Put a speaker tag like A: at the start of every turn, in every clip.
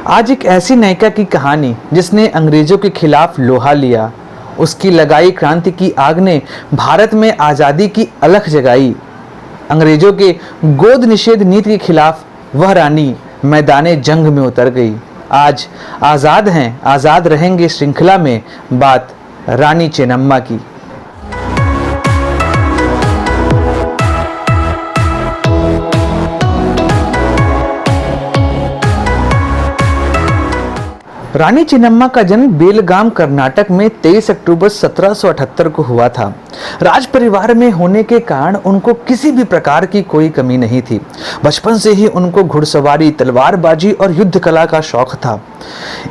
A: आज एक ऐसी नायिका की कहानी जिसने अंग्रेजों के खिलाफ लोहा लिया। उसकी लगाई क्रांति की आग ने भारत में आज़ादी की अलख जगाई। अंग्रेजों के गोद निषेध नीति के खिलाफ वह रानी मैदाने जंग में उतर गई। आज आज़ाद हैं, आज़ाद रहेंगे श्रृंखला में बात रानी चेन्नम्मा की। रानी चेन्नम्मा का जन्म बेलगाम कर्नाटक में 23 अक्टूबर 1778 को हुआ था। राज परिवार में होने के कारण उनको किसी भी प्रकार की कोई कमी नहीं थी। बचपन से ही उनको घुड़सवारी, तलवारबाजी और युद्ध कला का शौक था।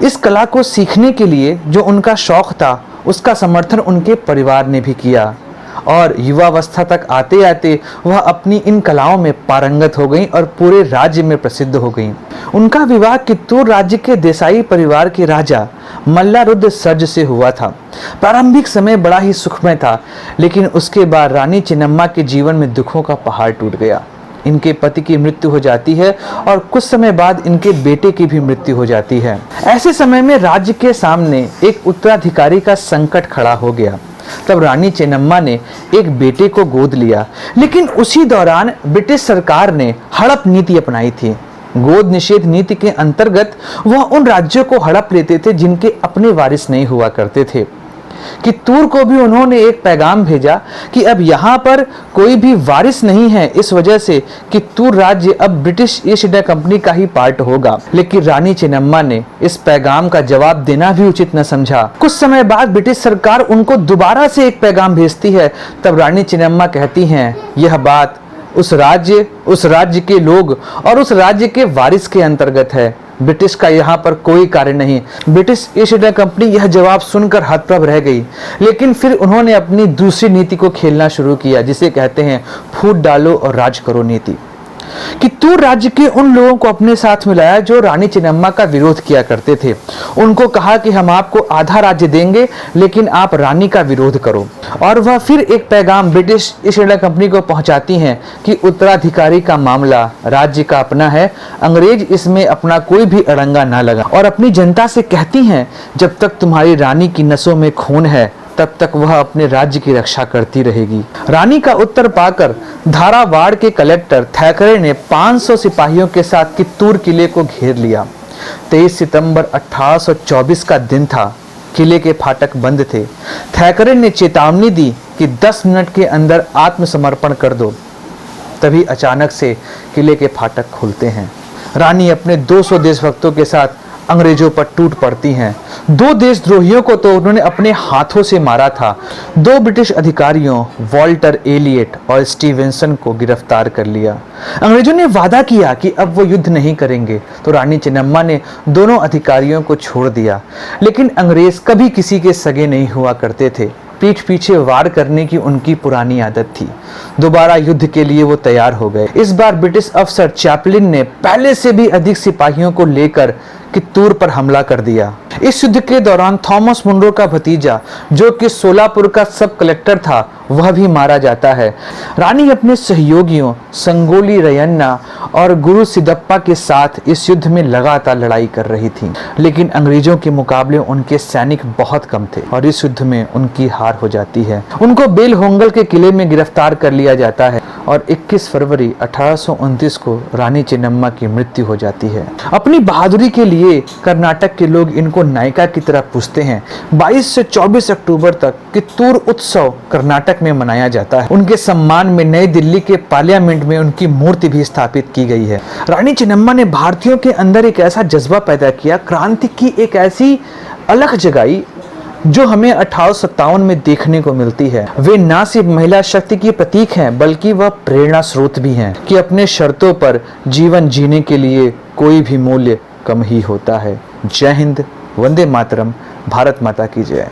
A: इस कला को सीखने के लिए जो उनका शौक था उसका समर्थन उनके परिवार ने भी किया और युवावस्था तक आते आते वह अपनी इन कलाओं में पारंगत हो गईं और पूरे राज्य में प्रसिद्ध हो गईं। उनका विवाह कित्तूर राज्य के देसाई परिवार के राजा मल्लारुद्र सर्ज से हुआ था। प्रारंभिक समय बड़ा ही सुखमय था, लेकिन उसके बाद रानी चेन्नम्मा के जीवन में दुखों का पहाड़ टूट गया। इनके पति की मृत्यु हो जाती है और कुछ समय बाद इनके बेटे की भी मृत्यु हो जाती है। ऐसे समय में राज्य के सामने एक उत्तराधिकारी का संकट खड़ा हो गया। तब रानी चेन्नम्मा ने एक बेटे को गोद लिया, लेकिन उसी दौरान ब्रिटिश सरकार ने हड़प नीति अपनाई थी। गोद निषेध नीति के अंतर्गत वह उन राज्यों को हड़प लेते थे जिनके अपने वारिस नहीं हुआ करते थे। कित्तूर को भी उन्होंने एक पैगाम भेजा कि अब यहाँ पर कोई भी वारिस नहीं है, इस वजह से कित्तूर राज्य अब ब्रिटिश ईस्ट इंडिया कंपनी का ही पार्ट होगा। लेकिन रानी चेन्नम्मा ने इस पैगाम का जवाब देना भी उचित न समझा। कुछ समय बाद ब्रिटिश सरकार उनको दोबारा से एक पैगाम भेजती है। तब रानी चेन्नम्मा कहती हैं, यह बात उस राज्य के लोग और उस राज्य के वारिस के अंतर्गत है। ब्रिटिश का यहाँ पर कोई कार्य नहीं। ब्रिटिश ईस्ट इंडिया कंपनी यह जवाब सुनकर हतप्रभ रह गई, लेकिन फिर उन्होंने अपनी दूसरी नीति को खेलना शुरू किया, जिसे कहते हैं फूट डालो और राज करो नीति। कित्तूर राज्य के उन लोगों को अपने साथ मिलाया जो रानी चेन्नम्मा का विरोध किया करते थे। उनको कहा कि हम आपको आधा राज्य देंगे, लेकिन आप रानी का विरोध करो। और वह फिर एक पैगाम ब्रिटिश ईस्ट इंडिया कंपनी को पहुंचाती हैं कि उत्तराधिकारी का मामला राज्य का अपना है, अंग्रेज इसमें अपना कोई भी अड़ंगा ना लगा। और अपनी जनता से कहती हैं, जब तक तुम्हारी रानी की नसों में खून है तब तक वह अपने राज्य की रक्षा करती रहेगी। रानी का उत्तर पाकर धारावाड़ के कलेक्टर थैकरे ने 500 सिपाहियों के साथ कित्तूर किले को घेर लिया। 23 सितंबर 1824 का दिन था। किले के फाटक बंद थे। थैकरे ने चेतावनी दी कि 10 मिनट के अंदर आत्मसमर्पण कर दो। तभी अचानक से किले के फाटक खुलते हैं। रानी अपने 200 देशभक्तों के साथ अंग्रेजों पर टूट पड़ती हैं। 2 देशद्रोहियों को तो उन्होंने अपने हाथों से मारा था। 2 ब्रिटिश अधिकारियों वॉल्टर एलियट और स्टीवेंसन को गिरफ्तार कर लिया। अंग्रेजों ने वादा किया कि अब वो युद्ध नहीं करेंगे, तो रानी चेन्नम्मा ने दोनों अधिकारियों को छोड़ दिया। लेकिन अंग्रेज कभी किसी के सगे नहीं हुआ करते थे। पीठ पीछे वार करने की उनकी पुरानी आदत थी। दोबारा युद्ध के लिए वो तैयार हो गए। इस बार ब्रिटिश अफसर चैपलिन ने पहले से भी अधिक सिपाहियों को लेकर कित्तूर पर हमला कर दिया। इस युद्ध के दौरान थॉमस मुनरो का भतीजा, जो कि सोलापुर का सब कलेक्टर था, वह भी मारा जाता है। रानी अपने सहयोगियों संगोली रयन्ना और गुरु सिद्दप्पा के साथ इस युद्ध में लगातार लड़ाई कर रही थी, लेकिन अंग्रेजों के मुकाबले उनके सैनिक बहुत कम थे और इस युद्ध में उनकी हार हो जाती है। उनको बेलहोंगल के किले में गिरफ्तार कर लिया जाता है और 21 फरवरी 1829 को रानी चेन्नम्मा की मृत्यु हो जाती है। अपनी बहादुरी के लिए कर्नाटक के लोग इनको नायिका की तरह पूजते हैं। 22 से 24 अक्टूबर तक कित्तूर उत्सव कर्नाटक में मनाया जाता है। उनके सम्मान में नई दिल्ली के पार्लियामेंट में उनकी मूर्ति भी स्थापित की गई है। रानी चेन्नम्मा ने भारतीयों के अंदर एक ऐसा जज्बा पैदा किया, क्रांति की एक ऐसी अलख जगाई जो हमें 1857 में देखने को मिलती है। वे न सिर्फ महिला शक्ति की प्रतीक हैं, बल्कि वह प्रेरणा स्रोत भी हैं कि अपने शर्तों पर जीवन जीने के लिए कोई भी मूल्य कम ही होता है। जय हिंद, वंदे मातरम, भारत माता की जय।